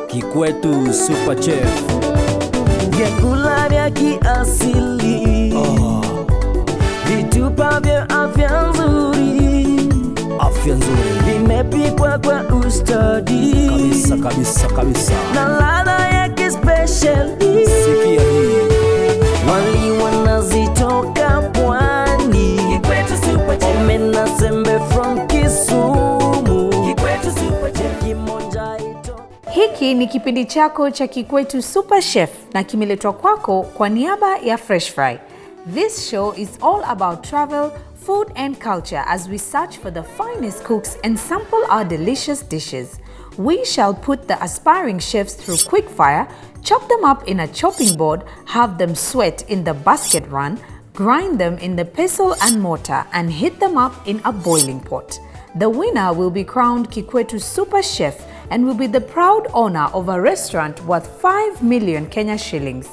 KIKWETU Super Chef. Vyakula vya kiasili, vitupa vya afya nzuri, vimepikwa kwa ustadi kabisa na ladha ya kispeciali. Sikia hii, wali wanazitoka pwani, KIKWETU Super Chef. Omena sembe from Kisumu, KIKWETU Super Chef. Kimonja ito. Hiki ni kipindi chako cha KIKWETU Super Chef na kimeletwa kwako kwa niaba ya Fresh Fry. This show is all about travel, food and culture as we search for the finest cooks and sample our delicious dishes. We shall put the aspiring chefs through quick fire, chop them up in a chopping board, have them sweat in the basket run, grind them in the pestle and mortar and heat them up in a boiling pot. The winner will be crowned KIKWETU Super Chef and will be the proud owner of a restaurant worth 5 million Kenya shillings.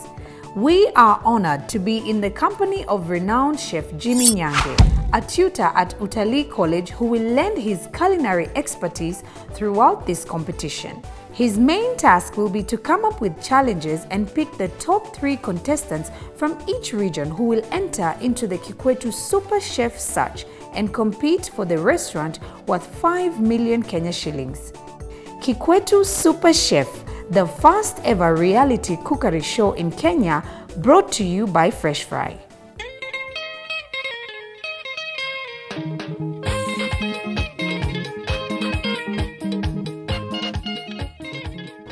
We are honored to be in the company of renowned chef Jimmy Nyange, a tutor at Utalii College who will lend his culinary expertise throughout this competition. His main task will be to come up with challenges and pick the top 3 contestants from each region who will enter into the KIKWETU Super Chef search and compete for the restaurant worth 5 million Kenya shillings. KIKWETU Super Chef, the first ever reality cookery show in Kenya, brought to you by Fresh Fry.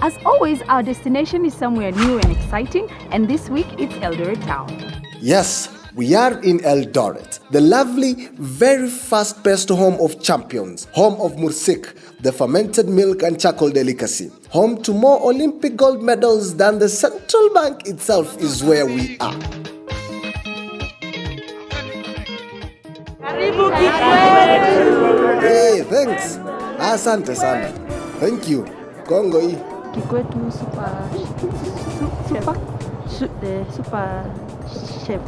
As always, our destination is somewhere new and exciting, and this week it's Eldoret Town. Yes, we are in Eldoret, the lovely, very fast-paced home of champions, home of mursik, the fermented milk and charcoal delicacy, home to more Olympic gold medals than the central bank itself is where we are. Hey, thanks. Asante sana. Thank you. Kongo hii. KIKWETU Super Chef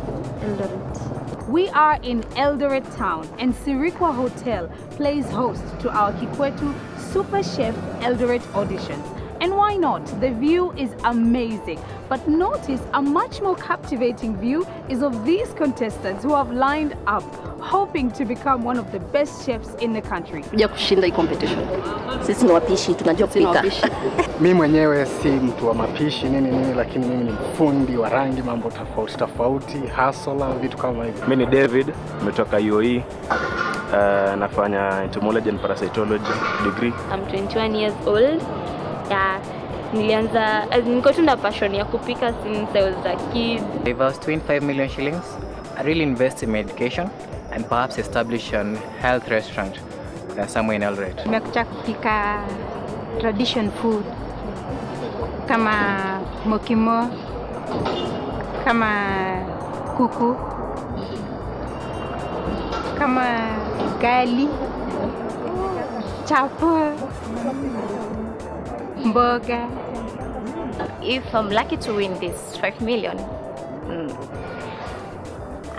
Eldoret. We are in Eldoret Town, and Sirikwa Hotel plays host to our KIKWETU Super Chef Eldoret auditions. And why not? The view is amazing. But notice a much more captivating view is of these contestants who have lined up, hoping to become one of the best chefs in the country. Kuja kushinda hii competition. Sisi ni wapishi, tunajua kupika. Mimi mwenyewe si mtu wa mapishi nini, lakini mimi ni mfundi wa rangi, mambo tofauti, hustler, vitu kama hivyo. Mimi ni David, nimetoka UAE. Nafanya entomology and parasitology degree. I'm 21 years old. Niko tu na passion ya kupika since I was a kid. If I was to win 5 million shillings, I really invest in my education and perhaps establish a health restaurant somewhere in Eldoret. Nimekuja kupika tradition food kama mokimo, kama kuku, kama gali, chapo, mboga. If I'm lucky to win this 5 million,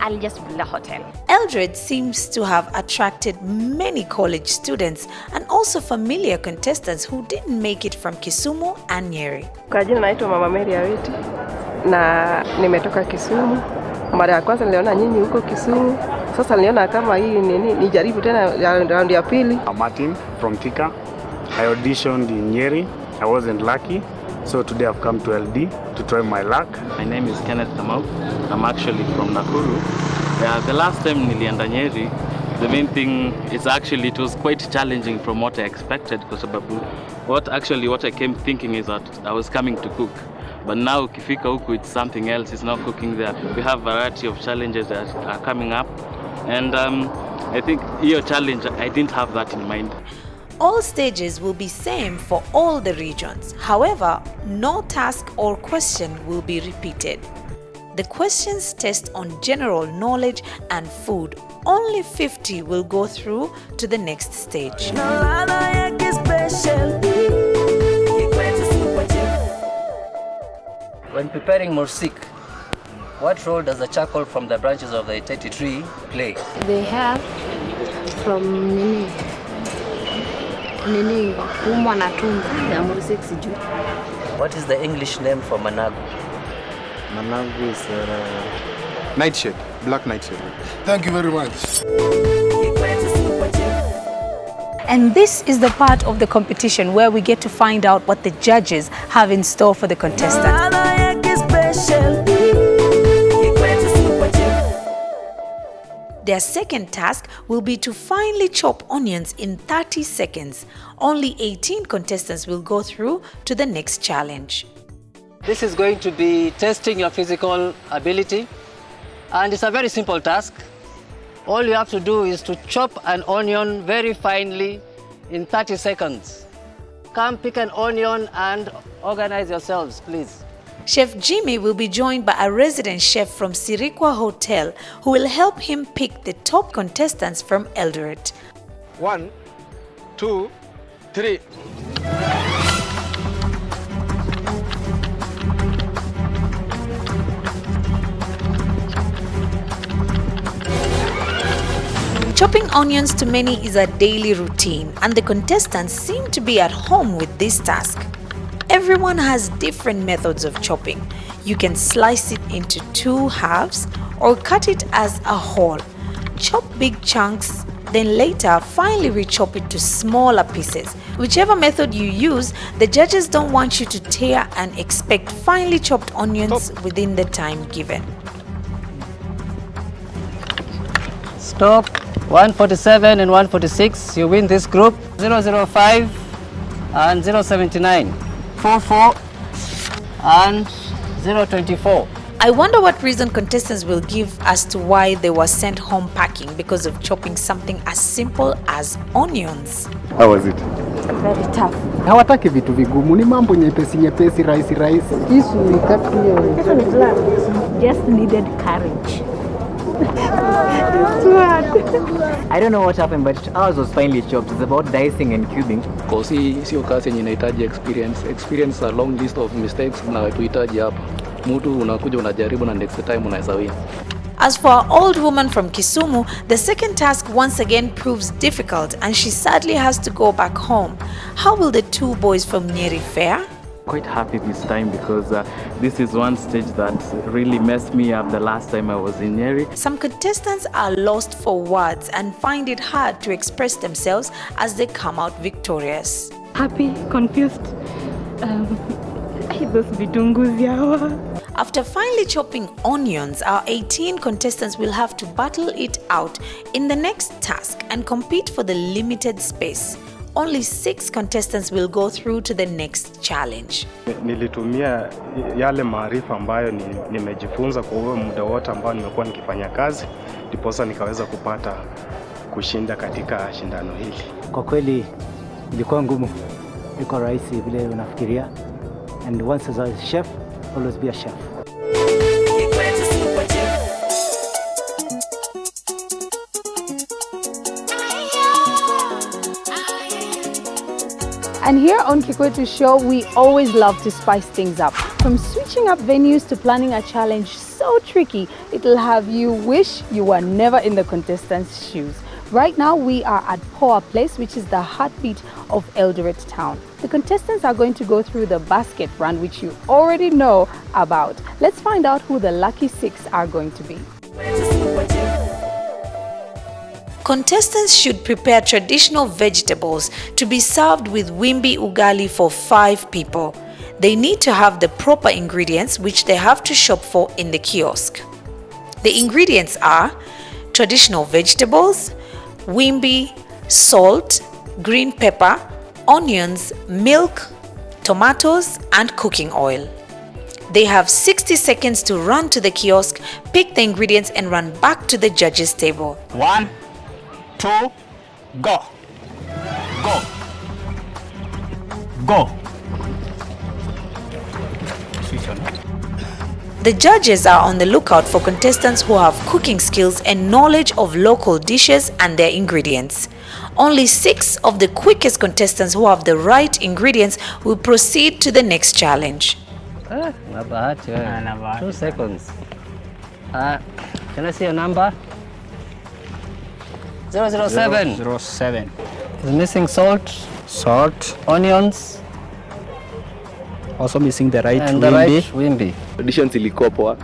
I'll just build a hotel. Eldoret seems to have attracted many college students and also familiar contestants who didn't make it from Kisumu and Nyeri. Kwa jina naitwa Mama Mary Awiti na nimetoka Kisumu. Mara ya kwanza niliona nyinyi huko Kisumu. Sasa niliona kama hii nijaribu tena round ya pili. I'm Martin from Thika. I auditioned in Nyeri. I wasn't lucky. So today I've come to LD to try my luck. My name is Kenneth Kamau. I'm actually from Nakuru. The last time nilienda Nyeri, the main thing is actually it was quite challenging from what I expected because what I came thinking is that I was coming to cook. But now ukifika huku it's something else, it's not cooking there. We have a variety of challenges that are coming up. And I think your challenge, I didn't have that in mind. All stages will be same for all the regions. However, no task or question will be repeated. The questions test on general knowledge and food. Only 50 will go through to the next stage. When preparing mursik, what role does the charcoal from the branches of the iteti tree play? They have from nini kuumwa na tumbo ya Mursik sijui. What is the English name for managu? Managu is nightshade, black nightshade. Thank you very much. And this is the part of the competition where we get to find out what the judges have in store for the contestants. Their second task will be to finely chop onions in 30 seconds. Only 18 contestants will go through to the next challenge. This is going to be testing your physical ability, and it's a very simple task. All you have to do is to chop an onion very finely in 30 seconds. Come pick an onion and organize yourselves, please. Chef Jimmy will be joined by a resident chef from Sirikwa Hotel who will help him pick the top contestants from Eldoret. 1, 2, 3. Chopping onions to many is a daily routine, and the contestants seem to be at home with this task. Everyone has different methods of chopping. You can slice it into 2 halves or cut it as a whole. Chop big chunks, then later finely re-chop it to smaller pieces. Whichever method you use, the judges don't want you to tear and expect finely chopped onions within the time given. Stop. 147 and 146. You win this group. 005 and 079. 44 and 024. I wonder what reason contestants will give as to why they were sent home packing because of chopping something as simple as onions. How was it? Very tough. Hawataki vitu vigumu, ni mambo nyepesi rahisi. Kisu ni just needed courage. I don't know what happened, but ours was finely chopped. It's about dicing and cubing. Because sio kazi yenye inahitaji experience, a long list of mistakes na tuhitaji hapa. Mtu unakuja unajaribu na next time unaweza win. As for our old woman from Kisumu, the second task once again proves difficult and she sadly has to go back home. How will the 2 boys from Nyeri fare? Quite happy this time because this is one stage that really messed me up the last time I was in Nyeri. Some contestants are lost for words and find it hard to express themselves as they come out victorious. Happy, confused. Those vitunguzi hawa. After finely chopping onions, our 18 contestants will have to battle it out in the next task and compete for the limited space. Only 6 contestants will go through to the next challenge. Nilitumia yale maarifa ambayo nimejifunza kwa huo muda wote ambao nimekuwa nikifanya kazi, ndiposa nikaweza kupata kushinda katika shindano hili. Kwa kweli ilikuwa ngumu, iko rahisi vile unafikiria. And once as a chef, always be a chef. And here on KIKWETU show, we always love to spice things up. From switching up venues to planning a challenge so tricky, it'll have you wish you were never in the contestants' shoes. Right now, we are at Poa Place, which is the heartbeat of Eldoret town. The contestants are going to go through the basket run, which you already know about. Let's find out who the lucky 6 are going to be. Contestants should prepare traditional vegetables to be served with wimbi ugali for 5 people. They need to have the proper ingredients, which they have to shop for in the kiosk. The ingredients are traditional vegetables, wimbi, salt, green pepper, onions, milk, tomatoes, and cooking oil. They have 60 seconds to run to the kiosk, pick the ingredients, and run back to the judges' table. 1, 2, go. Go. Go. The judges are on the lookout for contestants who have cooking skills and knowledge of local dishes and their ingredients. Only 6 of the quickest contestants who have the right ingredients will proceed to the next challenge. 2 seconds. Can I see your number? 007. 007. It's missing salt, onions, also missing the right and wimbi. The right wimbi. Additions ilikuwa poa.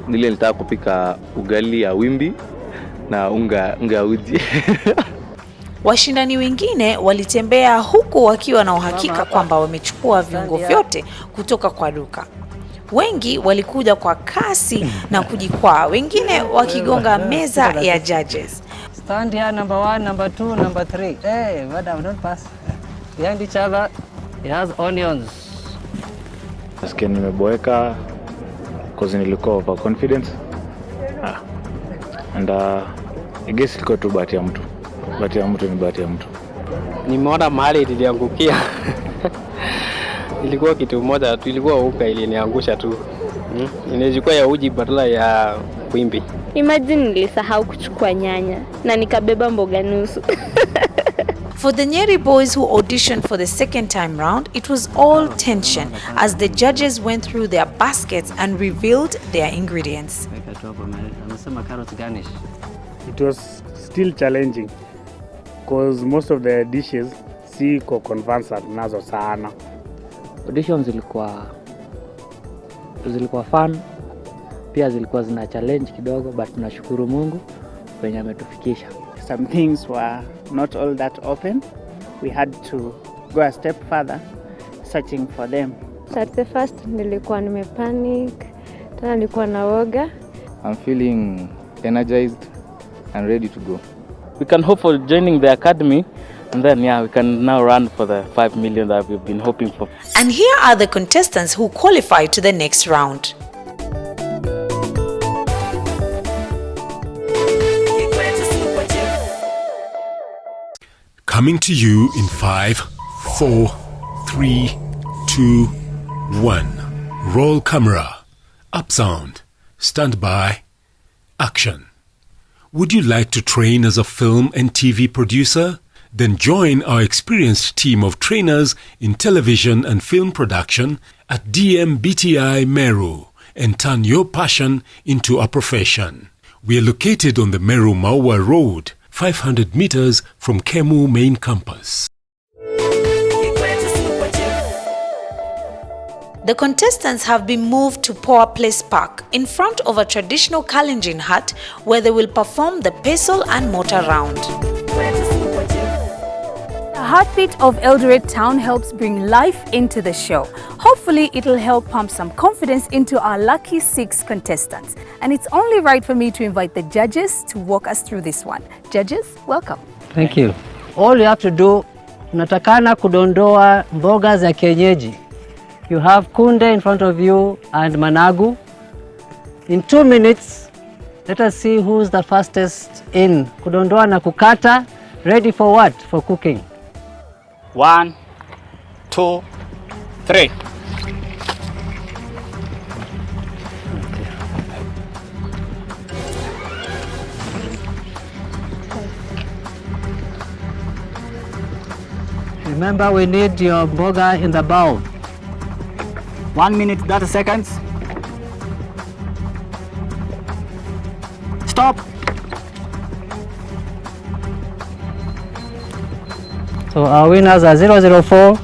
Nile nilitaka kupika ugali ya wimbi na unga uji. Washindani wengine walitembea huku wakiwa na uhakika kwamba wamechukua viungo vyote kutoka kwa duka. Wengi walikuja kwa kasi na kujikwaa, wengine wakigonga meza ya judges. Stand here, number 1, number 2, number 3. Hey, madam, don't pass. Behind each other, it has onions. Nasikia nimeboeka because nilikuwa overconfident. And I guess ilikuwa tu bahati ya mtu. Bahati ya mtu ni bahati ya mtu. Nimeona mahali iliangukia. Ilikuwa kitu moja tu, ilikuwa uka iliniangusha tu. Inawezikuwa ya uji badala ya wimbi. Imagine nilisahau kuchukua nyanya na nikabeba mboga nusu. For the Nyeri boys who auditioned for the second time round, it was all tension as the judges went through their baskets and revealed their ingredients. It was still challenging because most of the dishes siko conversant nazo sana. Auditions zilikuwa fun, pia zilikuwa zina challenge kidogo, but tunashukuru Mungu kwenye ametufikisha. Some things were not all that open. We had to go a step further searching for them. At the first nilikuwa nimepanic, tena nilikuwa na woga. I'm feeling energized and ready to go. We can hope for joining the academy, and then we can now run for the 5 million that we've been hoping for. And here are the contestants who qualified to the next round. Coming to you in 5, 4, 3, 2, 1. Roll camera. Up sound. Stand by. Action. Would you like to train as a film and TV producer? Then join our experienced team of trainers in television and film production at DMBTI Meru and turn your passion into a profession. We are located on the Meru Maua Road, 500 meters from Kemu main campus. The contestants have been moved to Poa Place Park in front of a traditional Kalenjin hut where they will perform the pestle and mortar round. The heartbeat of Eldoret town helps bring life into the show. Hopefully it'll help pump some confidence into our lucky 6 contestants. And it's only right for me to invite the judges to walk us through this one. Judges, welcome. Thank you. All you have to do, unatakana kudondoa mboga za kienyeji. You have kunde in front of you and managu. In 2 minutes, let us see who's the fastest in kudondoa na kukata. Ready for what? For cooking. 1, 2, 3. Remember, we need your mboga in the bowl. 1 minute, 30 seconds. Stop. So our winners are 004,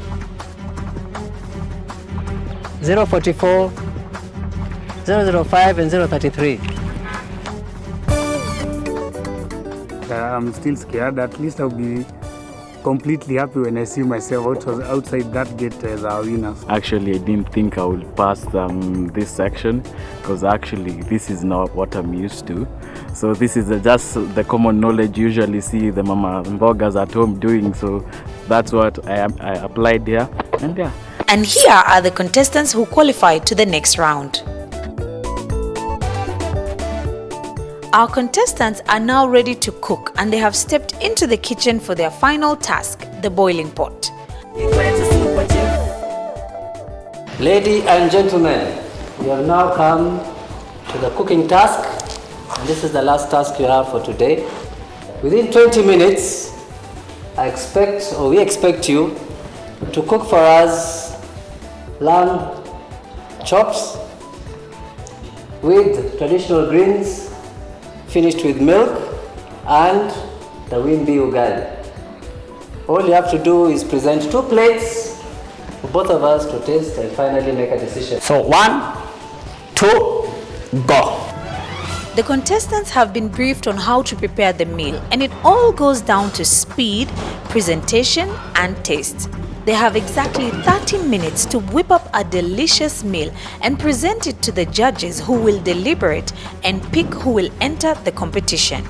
044, 005 and 033. I'm still scared. At least I'll be completely happy when I see myself outside that gate as our winners. Actually, I didn't think I would pass this section because actually this is not what I'm used to. So this is just the common knowledge you usually see the mama mbogas at home doing. So that's what I applied here. And yeah. And here are the contestants who qualified to the next round. Our contestants are now ready to cook and they have stepped into the kitchen for their final task, the boiling pot. Ladies and gentlemen, we have now come to the cooking task, and this is the last task you have for today. Within 20 minutes, we expect you to cook for us lamb chops with traditional greens, finished with milk and the wimbi ugali. All you have to do is present 2 plates for both of us to taste and finally make a decision. So 1, 2, go. The contestants have been briefed on how to prepare the meal, and it all goes down to speed, presentation, and taste. They have exactly 30 minutes to whip up a delicious meal and present it to the judges, who will deliberate and pick who will enter the competition.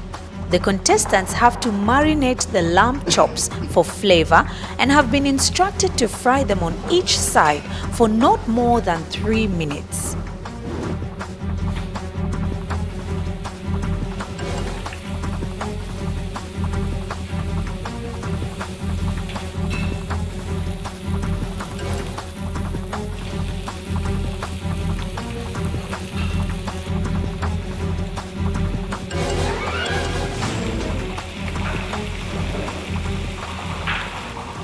The contestants have to marinate the lamb chops for flavor and have been instructed to fry them on each side for not more than 3 minutes.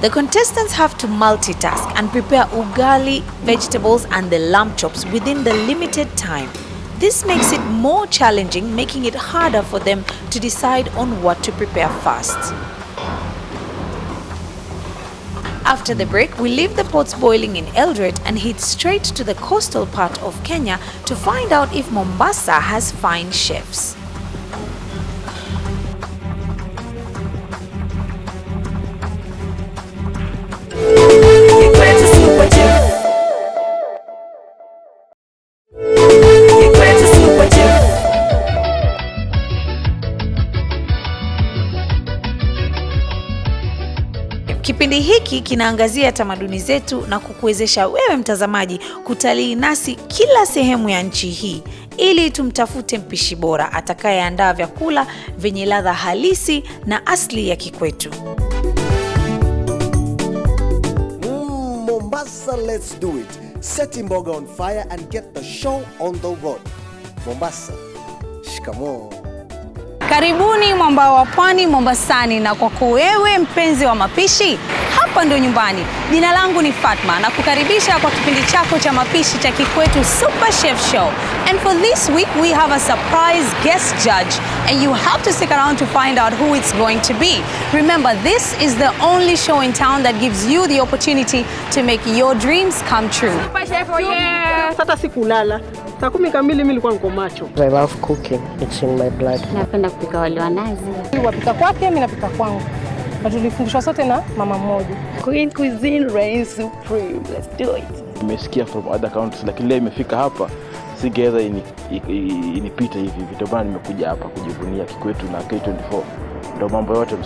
The contestants have to multitask and prepare ugali, vegetables and the lamb chops within the limited time. This makes it more challenging, making it harder for them to decide on what to prepare first. After the break, we leave the pots boiling in Eldoret and head straight to the coastal part of Kenya to find out if Mombasa has fine chefs. Kipindi hiki kinaangazia tamaduni zetu na kukuwezesha wewe mtazamaji kutalii nasi kila sehemu ya nchi hii, ili tumtafute mpishi bora atakayeandaa vyakula vyenye ladha halisi na asili ya kikwetu. Mombasa, let's do it. Set mboga on fire and get the show on the road. Mombasa, shikamoo. Karibuni mwambao wa pwani Mombasani, na kwako wewe mpenzi wa mapishi, hapa ndo nyumbani. Jina langu ni Fatma na kukaribisha kwa kipindi chako cha mapishi cha Kikwetu Super Chef Show. And for this week we have a surprise guest judge, and you have to stick around to find out who it's going to be. Remember, this is the only show in town that gives you the opportunity to make your dreams come true. Super Chef, yeah. Sasa sikulala. Saa 10 kamili mimi nilikuwa niko macho. I love cooking. It's in my blood. Napenda kupika wali wa nazi. Wapika kwake, mimi napika kwangu. Na tulifundishwa sote na mama mmoja. Queen cuisine reigns supreme. Let's do it. Nimesikia from other countries, lakini leo imefika hapa sigeza inipita hivi. Ndio maana nimekuja hapa kujivunia Kikwetu na K24. Ndio mambo yote.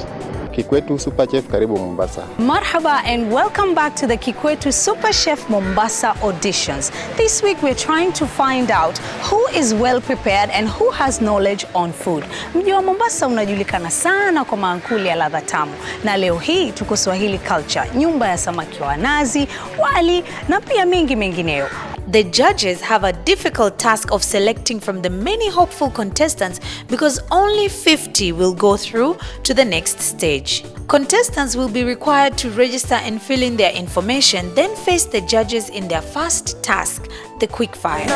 Kikwetu Super Chef, karibu Mombasa. Marhaba and welcome back to the Kikwetu Super Chef Mombasa auditions. This week we're trying to find out who is well prepared and who has knowledge on food. Mji wa Mombasa unajulikana sana kwa maankuli ya ladha tamu, na leo hii tuko Swahili culture, nyumba ya samaki wa nazi, wali na pia mingi mengineyo. The judges have a difficult task of selecting from the many hopeful contestants because only 50 will go through to the next stage. Contestants will be required to register and fill in their information, then face the judges in their first task, the quickfire.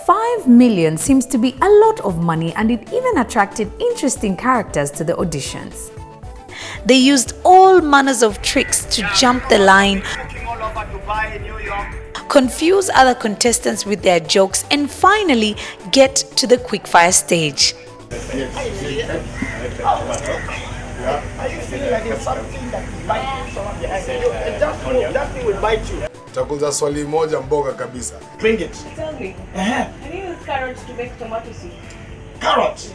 5 million seems to be a lot of money, and it even attracted interesting characters to the auditions. They used all manners of tricks to jump the line, confuse other contestants with their jokes, and finally get to the quickfire stage. Are you feeling like it's something that bites someone behind you? That thing will bite you. Takuza swali moja mboga kabisa. Bring it. Tell me. Can you use carrots to make tomato soup? Carrots?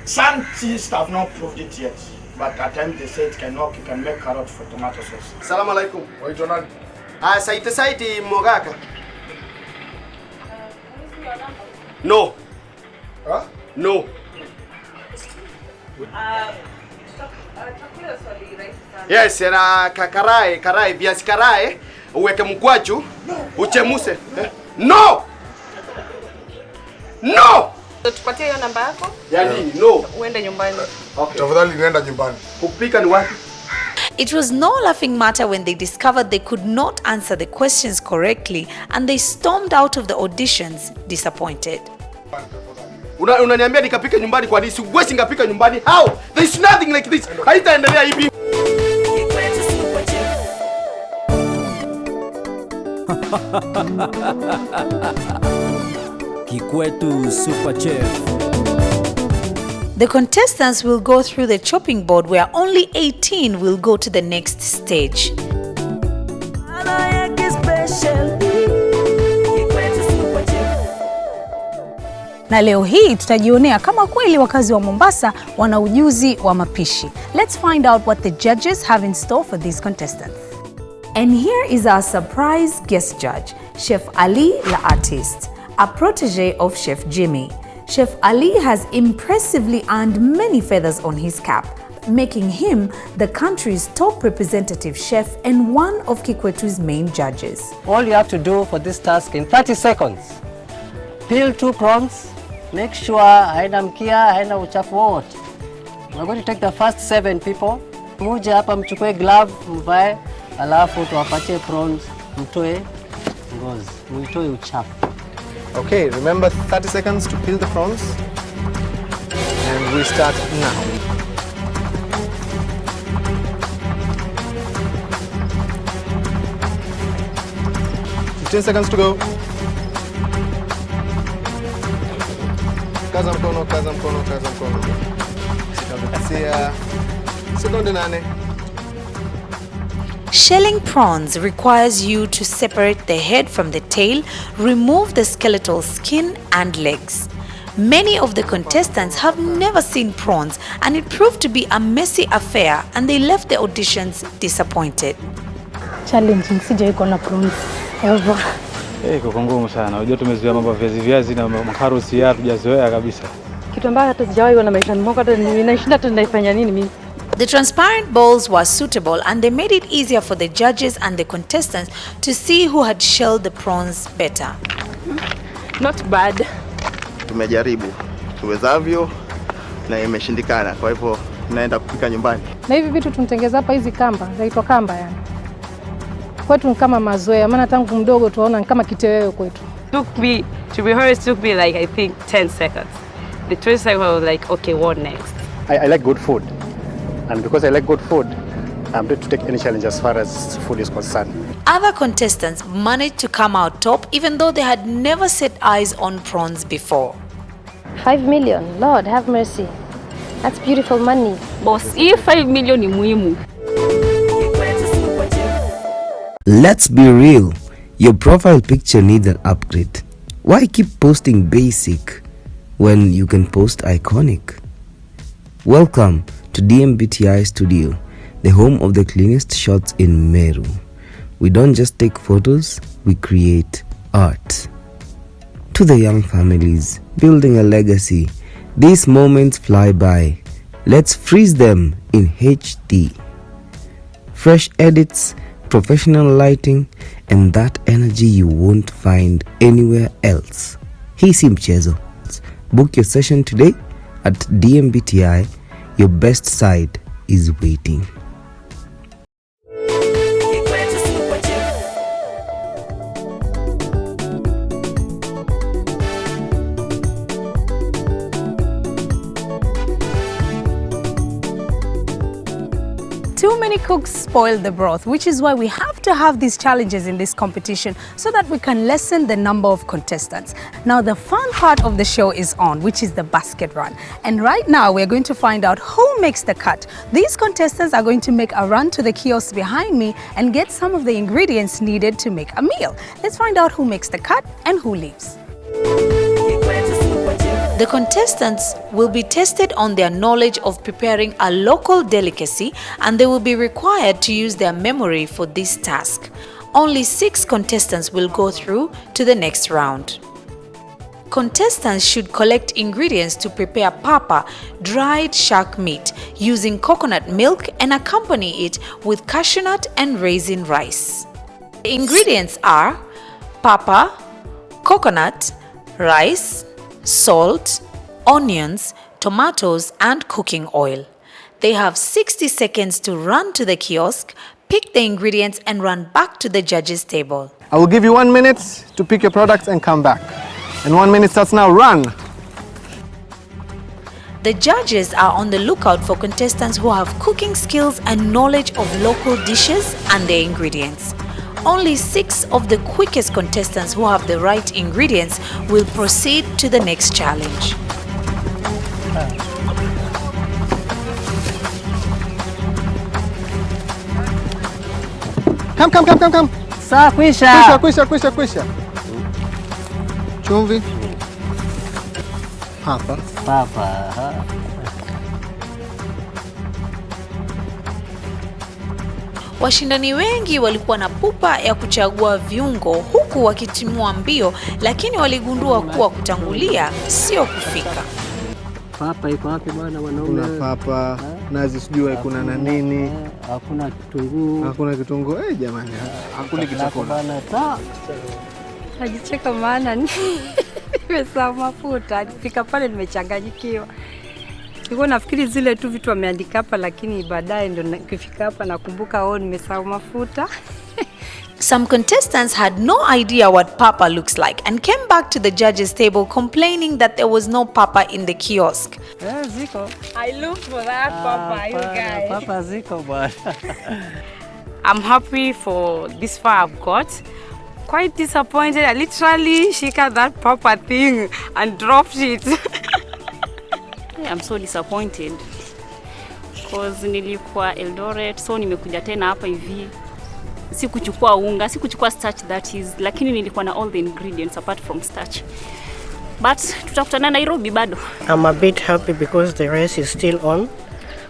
Scientists have not proved it yet, but at times they say it can work. You can make carrot for tomato sauce. Assalamu alaikum. Waitwa nani? Saiti Mogaka. No. Huh? No. Yes, na karai, viazi karai, uweke mkwaju, uchemuse. No! No! Tupatie hiyo namba yako? Ya nini? No. Uende nyumbani. Okay. Tafadhali nenda nyumbani. Kupika ni wapi? It was no laughing matter when they discovered they could not answer the questions correctly and they stormed out of the auditions disappointed. Unaniambia nikapike nyumbani kwa nini? Siwezi ngapika nyumbani. How? There is nothing like this. Haitaendelea hivi. KIKWETU Super Chef. The contestants will go through the chopping board where only 18 will go to the next stage. Na leo hii tutajionea kama kweli wakazi wa Mombasa wana ujuzi wa mapishi. Let's find out what the judges have in store for these contestants. And here is our surprise guest judge, Chef Ali the artist, a protege of Chef Jimmy. Chef Ali has impressively earned many feathers on his cap, making him the country's top representative chef and one of KIKWETU's main judges. All you have to do for this task in 30 seconds, peel 2 prawns, make sure haina mkia, haina uchafu wote. We're going to take the first 7 people. Mmoja hapa mchukue glove, mvae, alafu tuwapatie prawns, mtoe ngozi, mtoe uchafu. Okay, remember 30 seconds to peel the prawns. And we start now. $15 seconds to go. Kaza mkono, kaza mkono, kaza mkono. Sekunde 8. Shelling prawns requires you to separate the head from the tail, remove the skeletal skin and legs. Many of the contestants have never seen prawns and it proved to be a messy affair and they left the auditions disappointed. Challenging, sijai kuona prawns ever. Kwa ngumu sana. Unajua tumezoea mambo viazi na makarosi ya tujazoea kabisa. Kitu ambacho hata sijawahi kuona maisha yangu, hata ninashinda tu naifanya nini mimi. The transparent bowls were suitable and they made it easier for the judges and the contestants to see who had shelled the prawns better. Not bad. Tumejaribu tuwezavyo na imeshindikana. Kwa hivyo naenda kupika nyumbani. Na hivi vitu tunatengeza hapa, hizi kamba, zaitwa kamba yani. Kwetu ni kama mazoea, maana tangu mdogo tunaona kama kitoweo kwetu. To be honest, took me like I think 10 seconds. The 20 seconds I was like, okay, what next? I like good food. And because I like good food, I'm ready to take any challenge as far as food is concerned. Other contestants managed to come out top even though they had never set eyes on prawns before. 5 million, Lord have mercy. That's beautiful money. Boss, if 5 million ni muhimu. Let's be real. Your profile picture needs an upgrade. Why keep posting basic when you can post iconic? Welcome to DMBTI Studio, the home of the cleanest shots in Meru. We don't just take photos, we create art. To the young families building a legacy, these moments fly by. Let's freeze them in HD. Fresh edits, professional lighting, and that energy you won't find anywhere else. Hii si mchezo. Book your session today at DMBTI. Your best side is waiting. Too many cooks spoil the broth, which is why we have to have these challenges in this competition so that we can lessen the number of contestants. Now the fun part of the show is on, which is the basket run. And right now we're going to find out who makes the cut. These contestants are going to make a run to the kiosk behind me and get some of the ingredients needed to make a meal. Let's find out who makes the cut and who leaves. The contestants will be tested on their knowledge of preparing a local delicacy and they will be required to use their memory for this task. Only 6 contestants will go through to the next round. Contestants should collect ingredients to prepare papa, dried shark meat, using coconut milk and accompany it with cashew nut and raisin rice. The ingredients are papa, coconut, rice, salt, onions, tomatoes and cooking oil. They have 60 seconds to run to the kiosk, pick the ingredients and run back to the judges' table. I will give you 1 minute to pick your products and come back. And 1 minute starts now, run! The judges are on the lookout for contestants who have cooking skills and knowledge of local dishes and their ingredients. Only 6 of the quickest contestants who have the right ingredients will proceed to the next challenge. Come. Sawa, Kwisha. Chumvi. Papa. Washindani wengi walikuwa na pupa ya kuchagua viungo huku wakitimua mbio, lakini waligundua kuwa kutangulia sio kufika. Papa iko wapi bwana wanaume? Kuna papa, nazi sijui kuna na nini. Hakuna kitunguu. Hakuna kitunguu. Jamani, hakuna kitakula. Najicheka maana nimesahau mafuta. Nifika pale nimechanganyikiwa. Nilikuwa nafikiri zile tu vitu wameandika hapa, lakini baadaye ndo nikifika hapa nakumbuka nimesahau mafuta. Some contestants had no idea what papa looks like and came back to the judges' table complaining that there was no papa in the kiosk. Ziko. I looked for that papa, you guys. Papa ziko bwana. I'm happy for this far I've got. Quite disappointed. I literally shook that papa thing and dropped it. I'm so disappointed because nilikuwa Eldoret, so nimekuja tena hapa hivi. Sikuchukua unga, sikuchukua starch that is, lakini nilikuwa na all the ingredients apart from starch. But tutakutana Nairobi bado. I'm a bit happy because the race is still on,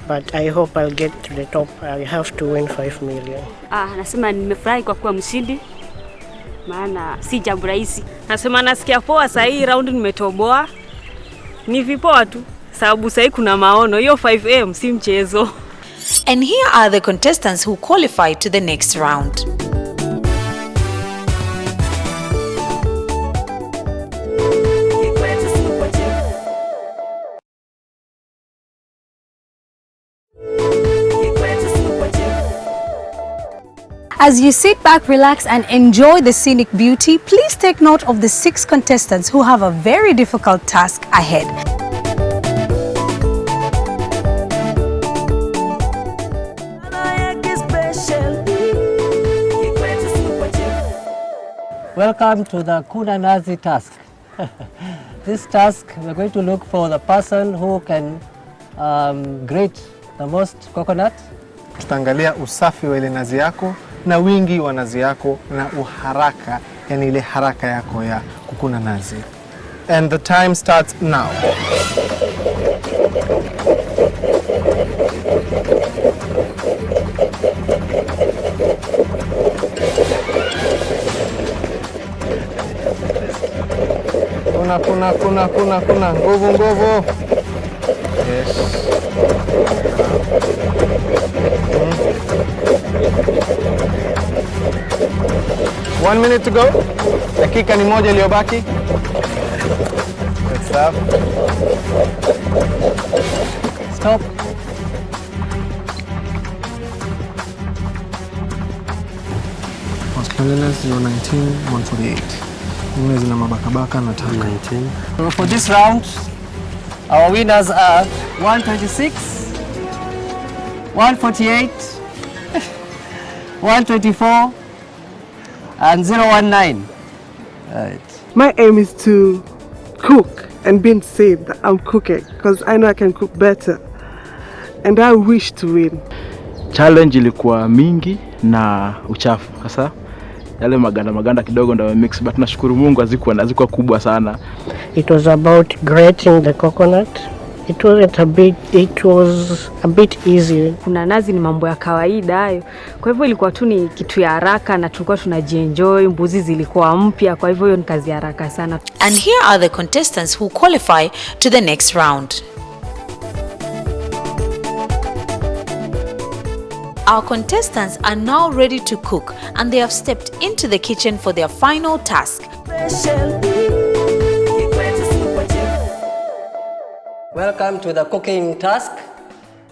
but I hope I'll get to the top. I have to win 5 million. Nasema nimefurahi kwa kuwa mshindi. Maana si jambo rahisi. Nasema nasikia poa saa hii round nimetoboa. Ni vipoa tu. Sababu saa hii kuna maono. Hiyo 5am si mchezo. And here are the contestants who qualified to the next round. As you sit back, relax and enjoy the scenic beauty, please take note of the 6 contestants who have a very difficult task ahead. Welcome to the Kuna Nazi task. This task, we're going to look for the person who can grate the most coconut. Tutaangalia usafi wa ile nazi yako na wingi wa nazi yako na uharaka, yani ile haraka yako ya kukuna nazi. And the time starts now. Kuna nguvu. Yes. 1 minute to go. Dakika ni moja iliyobaki. Good stuff. Stop. Cleanliness 019 148. Ngine zina mabakabaka na taka. 19. So for this round, our winners are 126, 148, 124, and 019. Right. My aim is to cook and being said that I'm cooking because I know I can cook better and I wish to win. Challenge ilikuwa mingi na uchafu hasa yale maganda kidogo ndio mix, but nashukuru Mungu hazikuwa kubwa sana. It was about grating the coconut. It was a bit easy. Kuna nazi ni mambo ya kawaida hayo. Kwa hivyo ilikuwa tu ni kitu ya haraka na tulikuwa tunajienjoy, mbuzi zilikuwa mpya, kwa hivyo hiyo ni kazi ya haraka sana. And here are the contestants who qualify to the next round. Our contestants are now ready to cook and they have stepped into the kitchen for their final task. Welcome to the cooking task.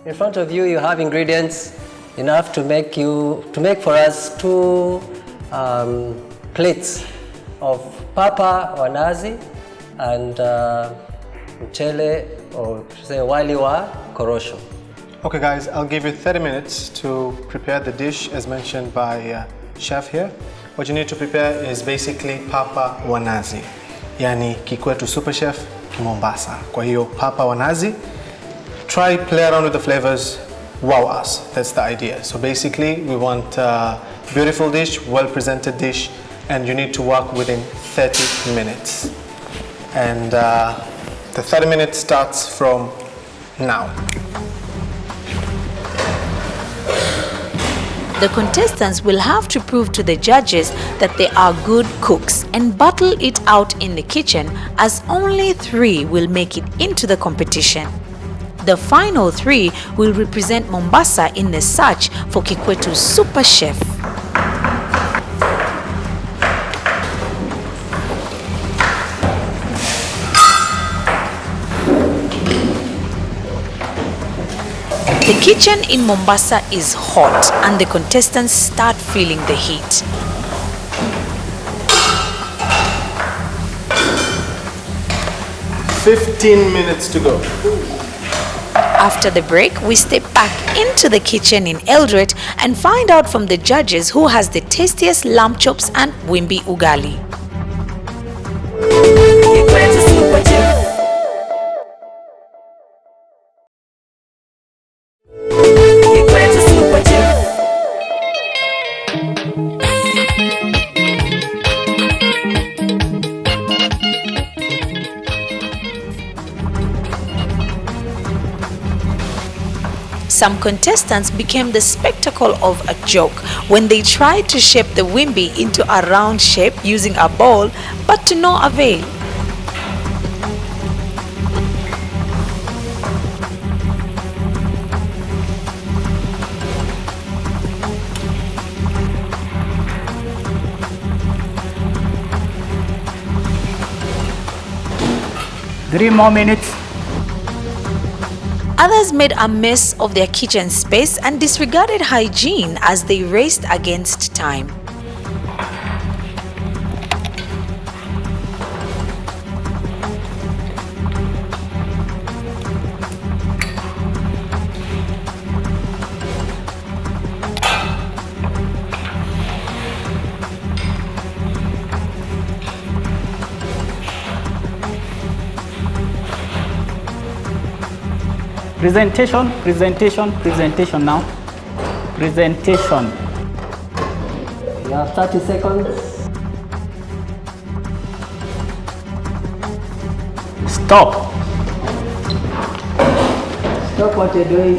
In front of you, you have ingredients enough to make for us 2 plates of papa wa nazi and mchele, or say wali wa korosho. Okay guys, I'll give you 30 minutes to prepare the dish as mentioned by chef here. What you need to prepare is basically papa wa nazi, yani KIKWETU Super Chef Mombasa. Kwa hiyo papa wa nazi, try play around with the flavors, wow us. That's the idea. So basically we want a beautiful dish, well presented dish, and you need to work within 30 minutes. And the 30 minutes starts from now. The contestants will have to prove to the judges that they are good cooks and battle it out in the kitchen, as only 3 will make it into the competition. The final 3 will represent Mombasa in the search for KIKWETU's Super Chef. The kitchen in Mombasa is hot and the contestants start feeling the heat. "15 minutes to go." After the break, we step back into the kitchen in Eldoret and find out from the judges who has the tastiest lamb chops and wimbi ugali. Some contestants became the spectacle of a joke when they tried to shape the wimbi into a round shape using a ball, but to no avail. Three more minutes. Others made a mess of their kitchen space and disregarded hygiene as they raced against time. Presentation, presentation, presentation now. Presentation. You have 30 seconds. Stop. Stop what you're doing.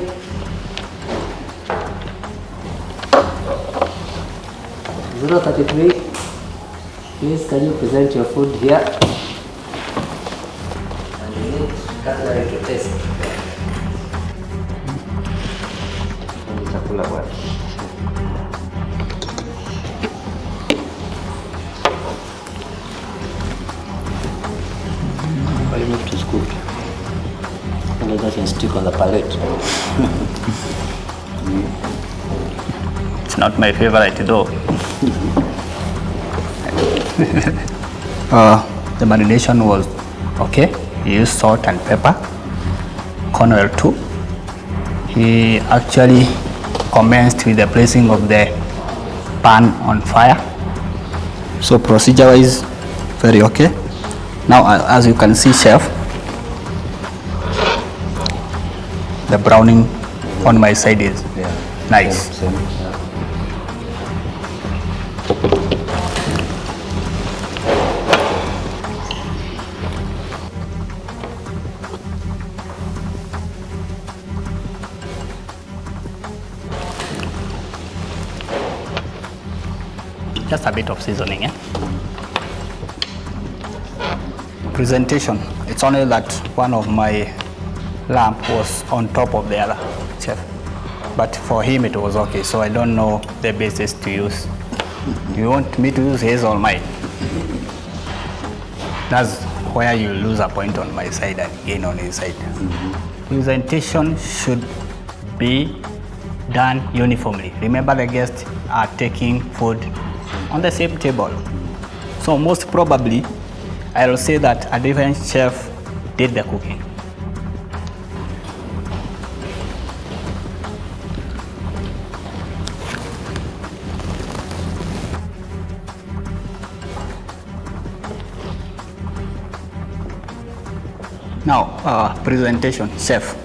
(0:33). Please, can you present your food here? And you need cutlery to taste. Chakula bwana. Very much is good. Only that can stick on the palate. It's not my favorite though. The marination was okay. He used salt and pepper. Cornwell too. He actually commenced with the placing of the pan on fire. So procedure-wise, very okay. Now, as you can see, chef, the browning on my side is nice. Just a bit of seasoning, eh? Presentation. It's only that one of my lamb was on top of the other, chef. But for him it was okay, so I don't know the basis to use. You want me to use his or mine? That's where you lose a point on my side and gain on his side. Presentation should be done uniformly. Remember, the guests are taking food on the same table. So most probably, I will say that a different chef did the cooking. Now, presentation, chef.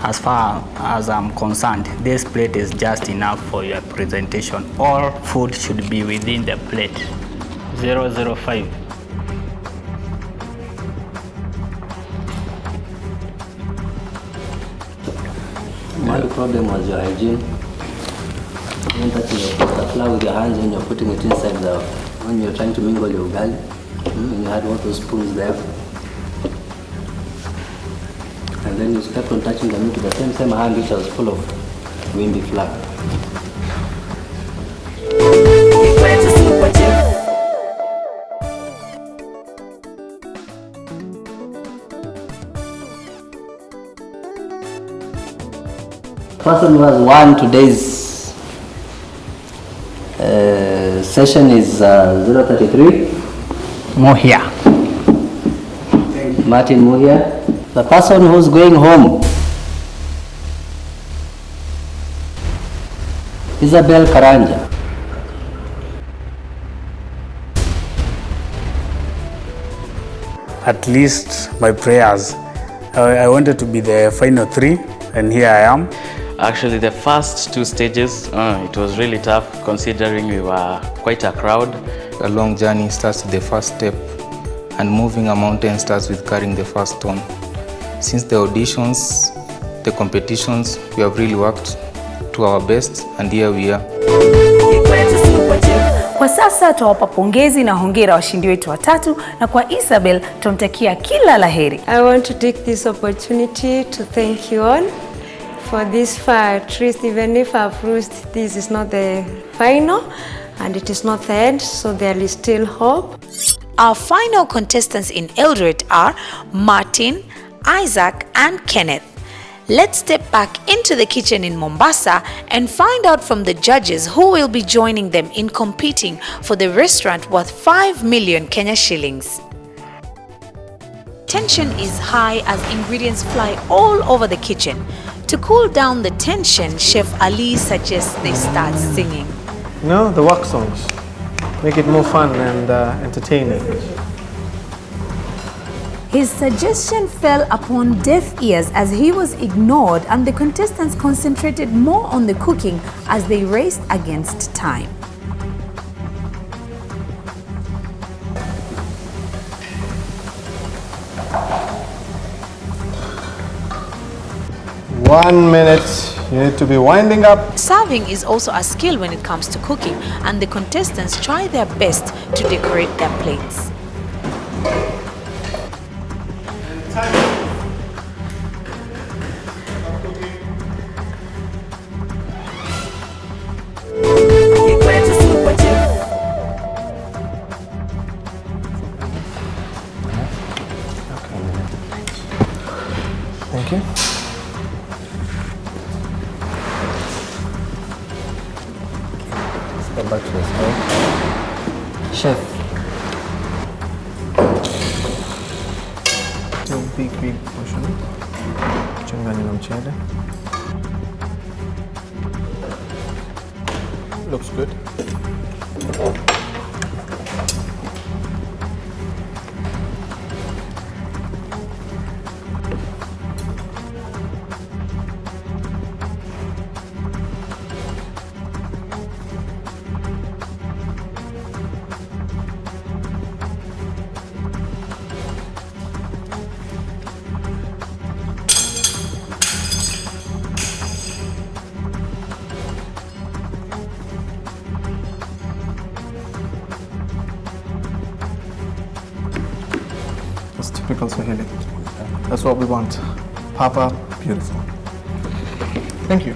As far as I'm concerned, this plate is just enough for your presentation. All food should be within the plate. 005. My problem was your hygiene. When touching the flour with your hands when you're putting it inside when you're trying to mingle your ugali, and you had all those spoons there. And then you kept on touching the meat with the same hand which was full of windy flour. Person who has won today's session is 033. Muhia. Martin Muhia. The person who's going home, Isabel Karanja. At least my prayers. I wanted to be the final 3, and here I am. Actually, the first 2 stages, it was really tough considering we were quite a crowd. A long journey starts with the first step, and moving a mountain starts with carrying the first stone. Since the auditions, the competitions, we have really worked to our best, and here we are. Kwa sasa tuwapa pongezi na hongera washindi wetu watatu, na kwa Isabel tumtakia kila laheri. I want to take this opportunity to thank you all for this far. At least even if I've lost, this is not the final and it is not the end, so there is still hope. Our final contestants in Eldoret are Martin, Isaac and Kenneth. Let's step back into the kitchen in Mombasa and find out from the judges who will be joining them in competing for the restaurant worth 5 million Kenya shillings. Tension is high as ingredients fly all over the kitchen. To cool down the tension, Chef Ali suggests they start singing. No, the work songs. Make it more fun and entertaining. His suggestion fell upon deaf ears as he was ignored, and the contestants concentrated more on the cooking as they raced against time. One minute, you need to be winding up. Serving is also a skill when it comes to cooking, and the contestants try their best to decorate their plates. Thank you. Let's go back to the stove. Chef. Two big portion. Changanya na mchele. Looks good. Typical Swahili. That's what we want. Papa, beautiful. Thank you.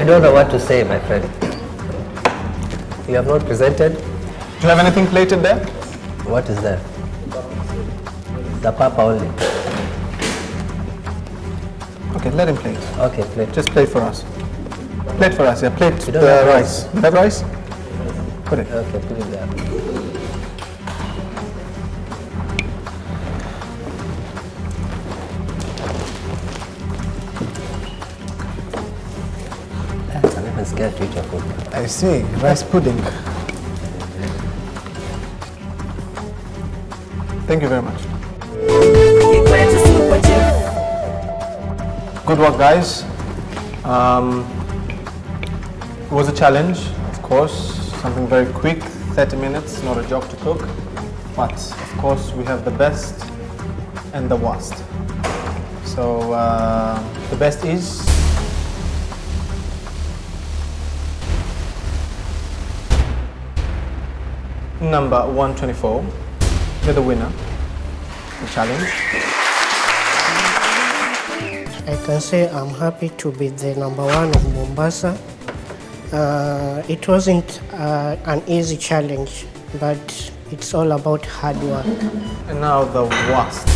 don't know what to say, my friend. You have not presented. Do you have anything plated there? What is that? The papa only. Okay, let him plate. Okay, plate. Just plate for us. Plate for us, yeah. Plate You don't the have rice. You have rice? Put it. Okay, put it there. I'm even scared to eat your food. I see. Rice pudding. Thank you very much. Good work, guys. It was a challenge, of course. Something very quick, 30 minutes, not a joke to cook. But of course, we have the best and the worst. So the best is number 124. You're the winner. The challenge. I can say I'm happy to be the number 1 of Mombasa. It wasn't an easy challenge, but it's all about hard work. And now the worst.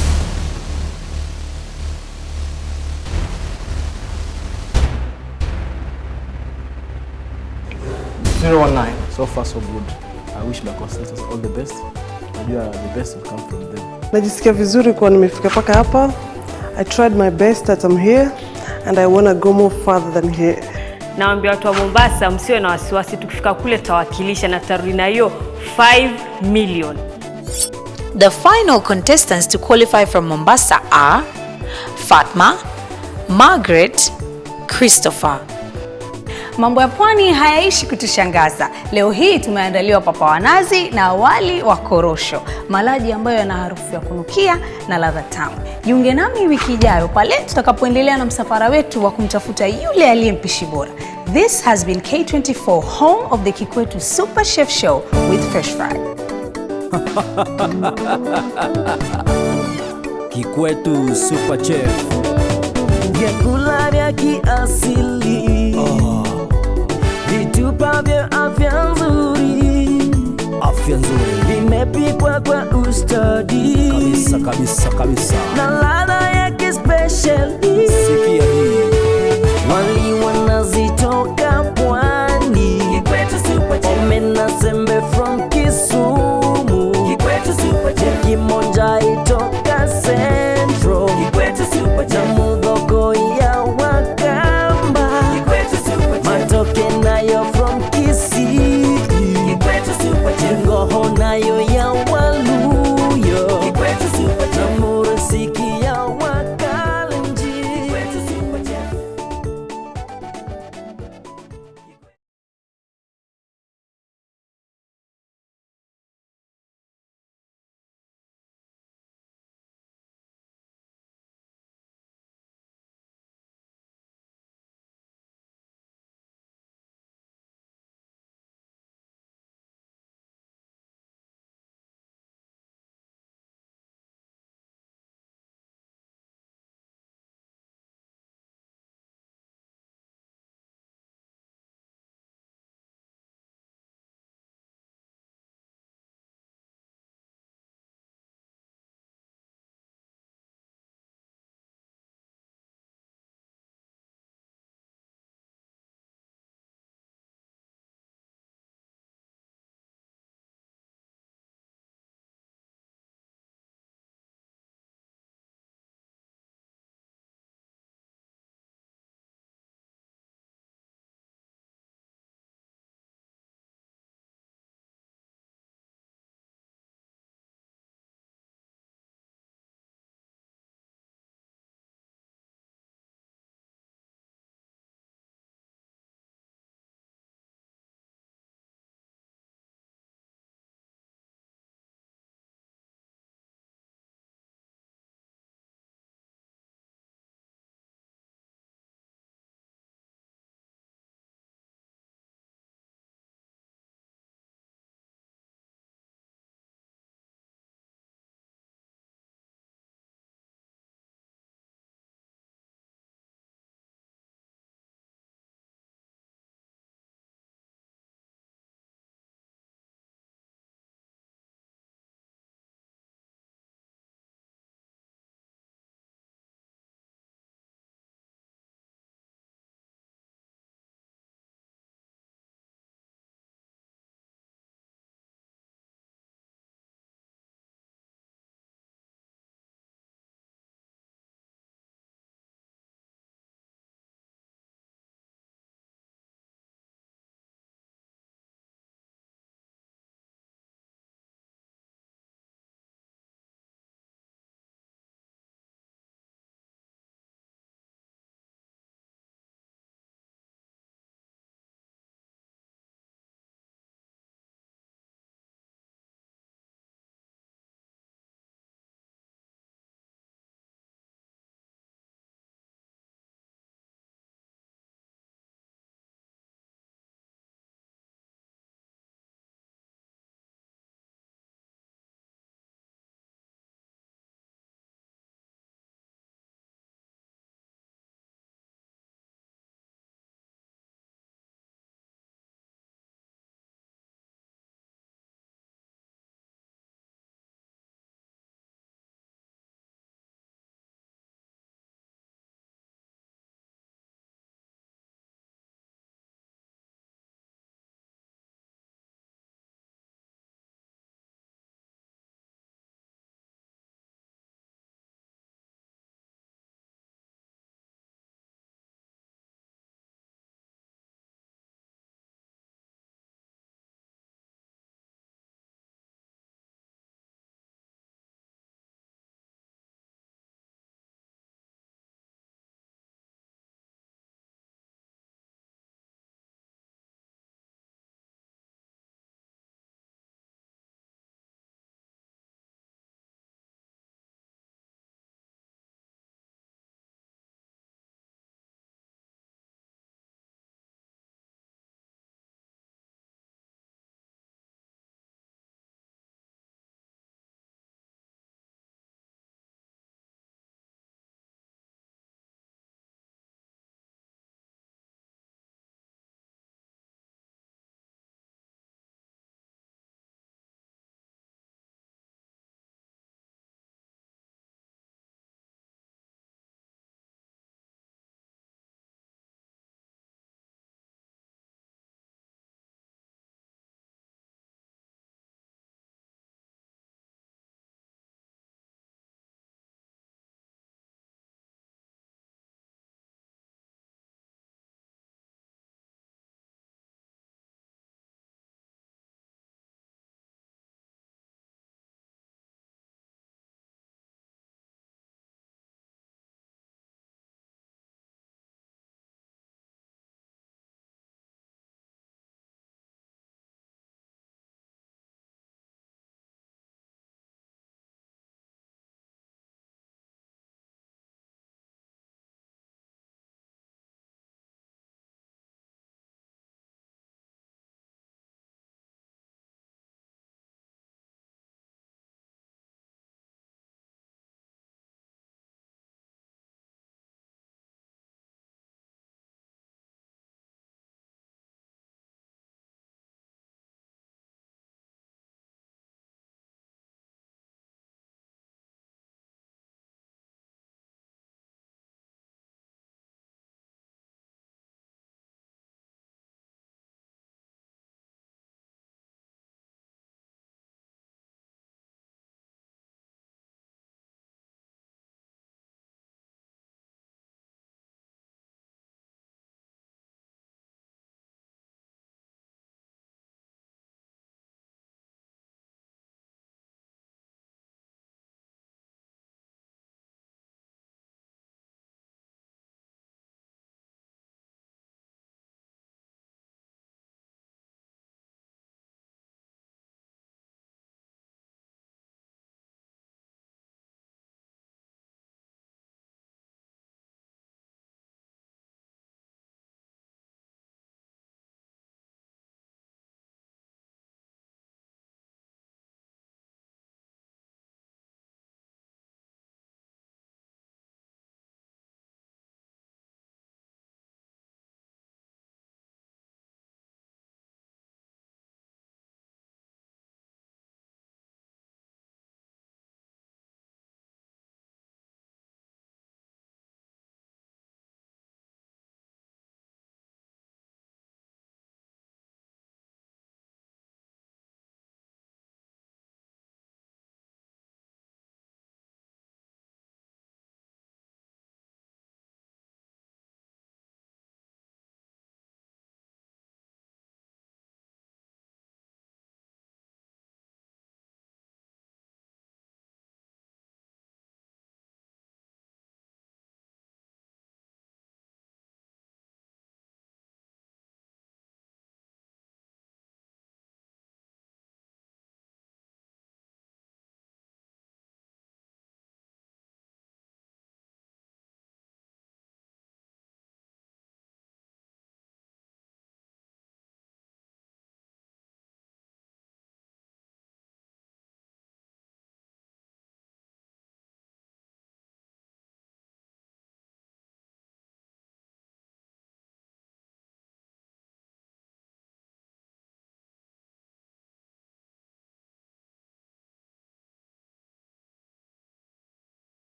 (019). So far so good. I wish my contestants all the best. The best will come from them. Najisikia vizuri kwa nimefika paka hapa. I tried my best that I'm here and I want to go more further than here. Naambia watu wa Mombasa msiwe na wasiwasi, tukifika kule tawakilisha na tarudi na hiyo 5 million. The final contestants to qualify from Mombasa are Fatma, Margaret, Christopher. Mambo ya pwani hayaishi kutushangaza. Leo hii tumeandaliwa papa wa nazi na wali wa korosho, malaji ambayo yana harufu ya kunukia na ladha tamu. Jiunge nami wiki ijayo pale tutakapoendelea na msafara wetu wa kumtafuta yule aliyempishi bora. This has been K24, home of the Kikwetu Super Chef Show with Fresh Fry. Kikwetu Super Chef. Vyakula vya kiasili. Vitupa vya afya nzuri. Afya nzuri. Vimepikwa kwa ustadi. Kabisa, kabisa, kabisa. Na ladha